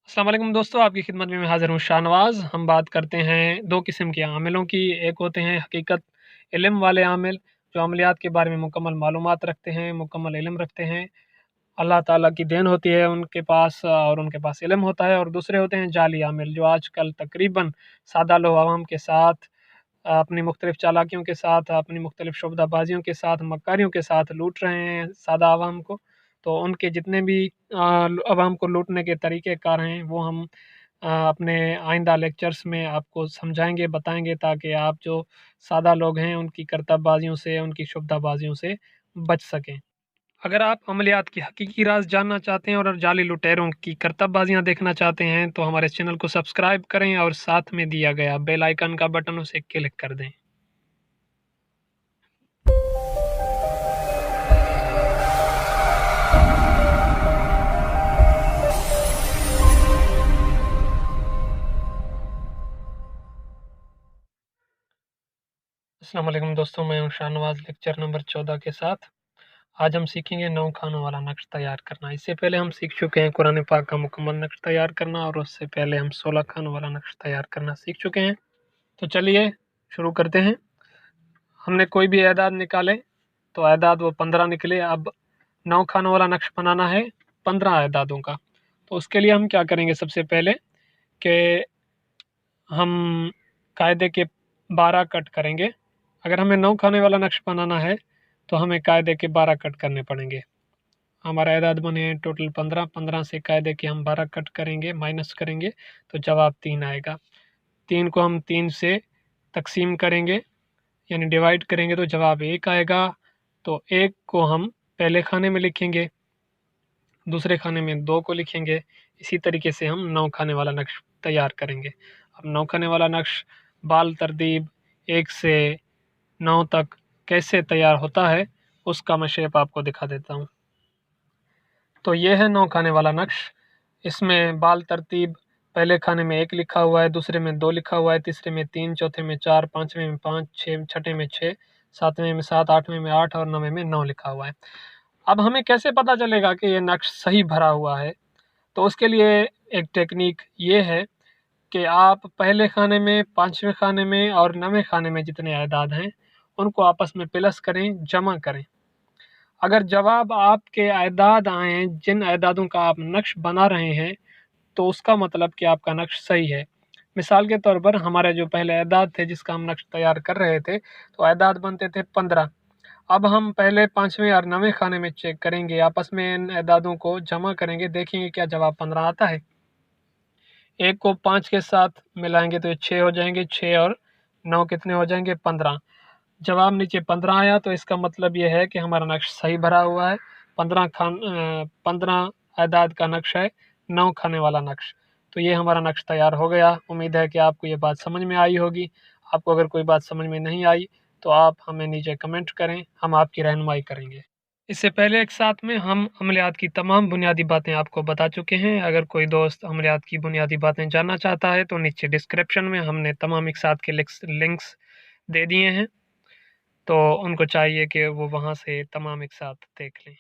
अस्सलाम वालेकुम दोस्तों, आपकी खिदमत में मैं हाज़िर हूँ शाहनवाज़। हम बात करते हैं 2 किस्म के आमिलों की। एक होते हैं हकीकत इल्म वाले आमिल, जो अमलियात के बारे में मुकम्मल मालूमात रखते हैं, मुकम्मल इल्म रखते हैं। अल्लाह ताला की देन होती है उनके पास और उनके पास इल्म होता है। और दूसरे होते हैं जाली आमिल, जो आजकल तकरीबन सादा लोग आवाम के साथ अपनी मुख्तलिफ़ चालाकियों के साथ, अपनी मुख्तलिफ़ शुबदाबाज़ियों के साथ, मक्कारियों के साथ लूट रहे हैं सादा आवाम को। तो उनके जितने भी आवाम को लूटने के तरीक़ेकार हैं, वो हम अपने आइंदा लेक्चर्स में आपको समझाएँगे, बताएँगे, ताकि आप जो सादा लोग हैं, उनकी करतबबाज़ियों से, उनकी शुबदाबाज़ियों से बच सकें। अगर आप अमलियात की हकीकी राज़ जानना चाहते हैं और जाली लुटेरों की करतबबाज़ियाँ देखना चाहते हैं, तो हमारे चैनल को सब्सक्राइब करें और साथ में दिया गया बेल आइकन का बटन उसे क्लिक कर दें। अस्सलाम वालेकुम दोस्तों, मैं हूं शाहनवाज़ लेक्चर नंबर 14 के साथ। आज हम सीखेंगे 9 खानों वाला नक्श तैयार करना। इससे पहले हम सीख चुके हैं कुरान पाक का मुकम्मल नक्श तैयार करना, और उससे पहले हम 16 खानों वाला नक्श तैयार करना सीख चुके हैं। तो चलिए शुरू करते हैं। हमने कोई भी एदाद निकाले तो एदाद वो 15 निकले। अब 9 खानों वाला नक्श बनाना है 15 एदादों का। तो उसके लिए हम क्या करेंगे, सबसे पहले कि हम कायदे के 12 कट करेंगे। अगर हमें 9 खाने वाला नक्श बनाना है तो हमें कायदे के 12 कट करने पड़ेंगे। हमारा एदाद बने हैं टोटल 15। 15 से कायदे के हम 12 कट करेंगे, माइनस करेंगे, तो जवाब 3 आएगा। 3 को हम 3 से तकसीम करेंगे, यानी डिवाइड करेंगे, तो जवाब 1 आएगा। तो 1 को हम पहले खाने में लिखेंगे, दूसरे खाने में 2 को लिखेंगे। इसी तरीके से हम 9 खाने वाला नक्श तैयार करेंगे। अब 9 खाने वाला नक्श बाल तरतीब 1 से 9 तक कैसे तैयार होता है, उसका मैं शेप आपको दिखा देता हूँ। तो ये है 9 खाने वाला नक्श। इसमें बाल तरतीब पहले खाने में 1 लिखा हुआ है, दूसरे में 2 लिखा हुआ है, तीसरे में 3, चौथे में 4, पाँचवें में 5, छठे में 6, सातवें में 7, आठवें में 8 और नौवें में 9 लिखा हुआ है। अब हमें कैसे पता चलेगा कि ये नक्श सही भरा हुआ है? तो उसके लिए एक टेक्निक ये है कि आप पहले खाने में, पाँचवें खाने में और नवें खाने में जितने एदाद हैं, उनको आपस में प्लस करें, जमा करें। अगर जवाब आपके एदाद आएँ जिन एदादों का आप नक्श बना रहे हैं, तो उसका मतलब कि आपका नक्श सही है। मिसाल के तौर पर हमारे जो पहले एदाद थे जिसका हम नक्श तैयार कर रहे थे, तो एदाद बनते थे 15। अब हम पहले 5वें और 9वें खाने में चेक करेंगे, आपस में इन एदादों को जमा करेंगे, देखेंगे क्या जवाब 15 आता है। 1 को 5 के साथ मिलाएँगे तो ये 6 हो जाएँगे, 6 और 9 कितने हो जाएँगे, 15। जवाब नीचे 15 आया, तो इसका मतलब ये है कि हमारा नक्श सही भरा हुआ है। 15 एदाद का नक्श है, 9 खाने वाला नक्श। तो ये हमारा नक्श तैयार हो गया। उम्मीद है कि आपको ये बात समझ में आई होगी। आपको अगर कोई बात समझ में नहीं आई तो आप हमें नीचे कमेंट करें, हम आपकी रहनुमाई करेंगे। इससे पहले एक साथ में हम अमलियात की तमाम बुनियादी बातें आपको बता चुके हैं। अगर कोई दोस्त अमलियात की बुनियादी बातें जानना चाहता है तो नीचे डिस्क्रिप्शन में हमने तमाम एक साथ के लिंक्स दे दिए हैं, तो उनको चाहिए कि वो वहाँ से तमाम एक साथ देख लें।